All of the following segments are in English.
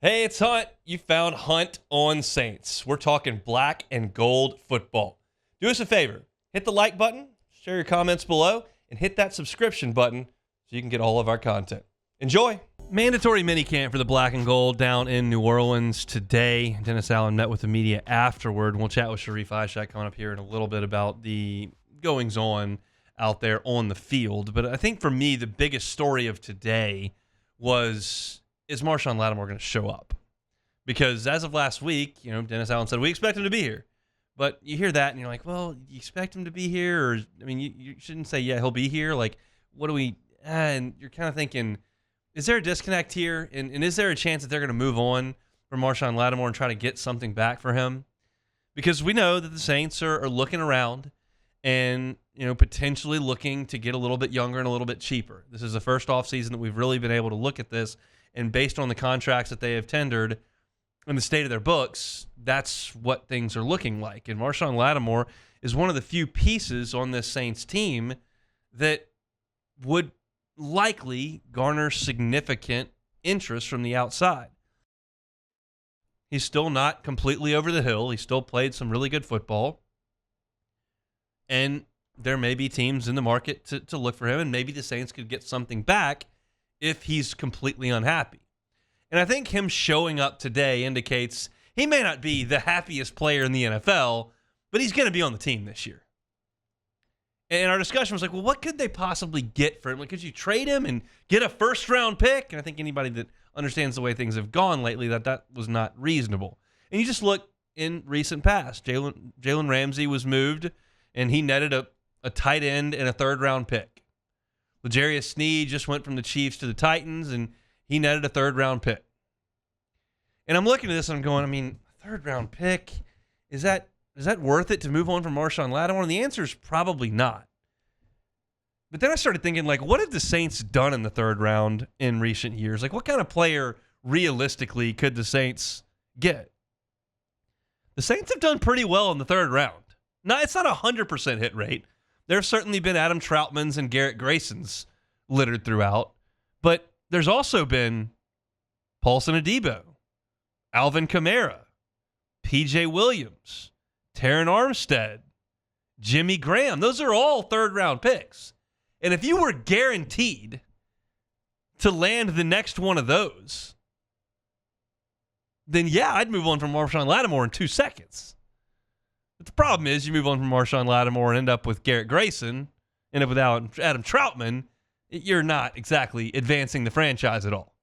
Hey, it's Hunt. You found Hunt on Saints. We're talking black and gold football. Do us a favor. Hit the like button, share your comments below, and hit that subscription button so you can get all of our content. Enjoy. Mandatory minicamp for the black and gold down in New Orleans today. Dennis Allen met with the media afterward. We'll chat with Sharif Ishak coming up here in a little bit about the goings-on out there on the field. But I think for me, the biggest story of today was, is Marshon Lattimore going to show up? Because as of last week, Dennis Allen said, we expect him to be here. But you hear that and you're like, well, you expect him to be here? Or, you shouldn't say, yeah, he'll be here. Like, what do we, and you're kind of thinking, is there a disconnect here? And is there a chance that they're going to move on from Marshon Lattimore and try to get something back for him? Because we know that the Saints are looking around and, potentially looking to get a little bit younger and a little bit cheaper. This is the first offseason that we've really been able to look at this. And based on the contracts that they have tendered and the state of their books, that's what things are looking like. And Marshon Lattimore is one of the few pieces on this Saints team that would likely garner significant interest from the outside. He's still not completely over the hill. He still played some really good football. And there may be teams in the market to look for him, and maybe the Saints could get something back if he's completely unhappy. And I think him showing up today indicates he may not be the happiest player in the NFL, but he's going to be on the team this year. And our discussion was like, well, what could they possibly get for him? Like, could you trade him and get a first-round pick? And I think anybody that understands the way things have gone lately, that was not reasonable. And you just look in recent past. Jalen Ramsey was moved, and he netted a tight end and a third-round pick. L'Jarius Sneed just went from the Chiefs to the Titans, and he netted a third-round pick. And I'm looking at this, and I'm going, a third-round pick, is that worth it to move on from Marshon Lattimore? And the answer is probably not. But then I started thinking, what have the Saints done in the third round in recent years? What kind of player realistically could the Saints get? The Saints have done pretty well in the third round. Now, it's not a 100% hit rate. There's certainly been Adam Troutman's and Garrett Grayson's littered throughout. But there's also been Paulson Adebo, Alvin Kamara, P.J. Williams, Taron Armstead, Jimmy Graham. Those are all third-round picks. And if you were guaranteed to land the next one of those, then yeah, I'd move on from Marshon Lattimore in 2 seconds. But the problem is you move on from Marshon Lattimore and end up with Garrett Grayson, end up with Adam Troutman, you're not exactly advancing the franchise at all.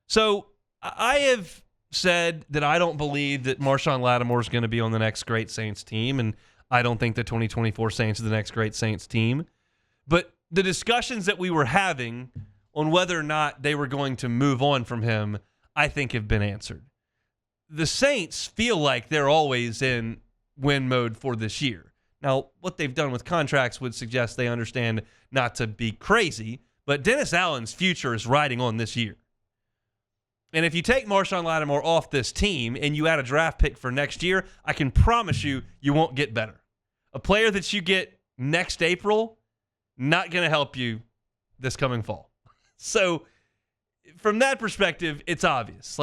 So I have said that I don't believe that Marshon Lattimore is going to be on the next great Saints team, and I don't think the 2024 Saints are the next great Saints team. But the discussions that we were having on whether or not they were going to move on from him, I think have been answered. The Saints feel like they're always in win mode for this year. Now, what they've done with contracts would suggest they understand not to be crazy, but Dennis Allen's future is riding on this year. And if you take Marshon Lattimore off this team and you add a draft pick for next year, I can promise you won't get better. A player that you get next April, not going to help you this coming fall. So from that perspective, it's obvious.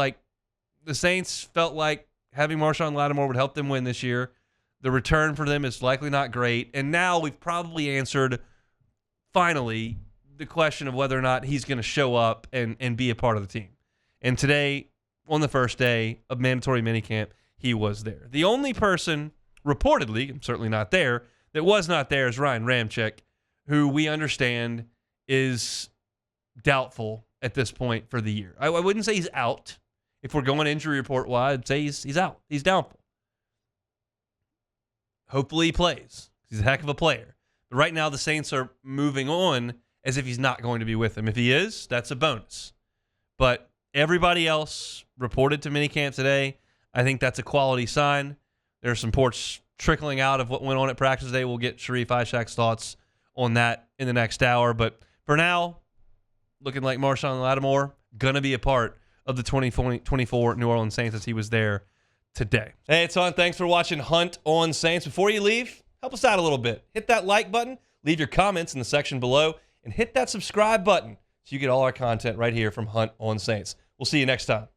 The Saints felt like having Marshon Lattimore would help them win this year. The return for them is likely not great. And now we've probably answered, finally, the question of whether or not he's going to show up and be a part of the team. And today, on the first day of mandatory minicamp, he was there. The only person, reportedly, I'm certainly not there, that was not there is Ryan Ramczyk, who we understand is doubtful at this point for the year. I wouldn't say he's out. If we're going injury report-wise, I'd say he's out. He's doubtful. Hopefully he plays. He's a heck of a player. But right now, the Saints are moving on as if he's not going to be with them. If he is, that's a bonus. But everybody else reported to minicamp today. I think that's a quality sign. There are some reports trickling out of what went on at practice today. We'll get Sharif Ishak's thoughts on that in the next hour. But for now, looking like Marshon Lattimore, going to be a part of the 2024 New Orleans Saints as he was there today. Hey, it's Hunt. Thanks for watching Hunt on Saints. Before you leave, help us out a little bit. Hit that like button, leave your comments in the section below, and hit that subscribe button so you get all our content right here from Hunt on Saints. We'll see you next time.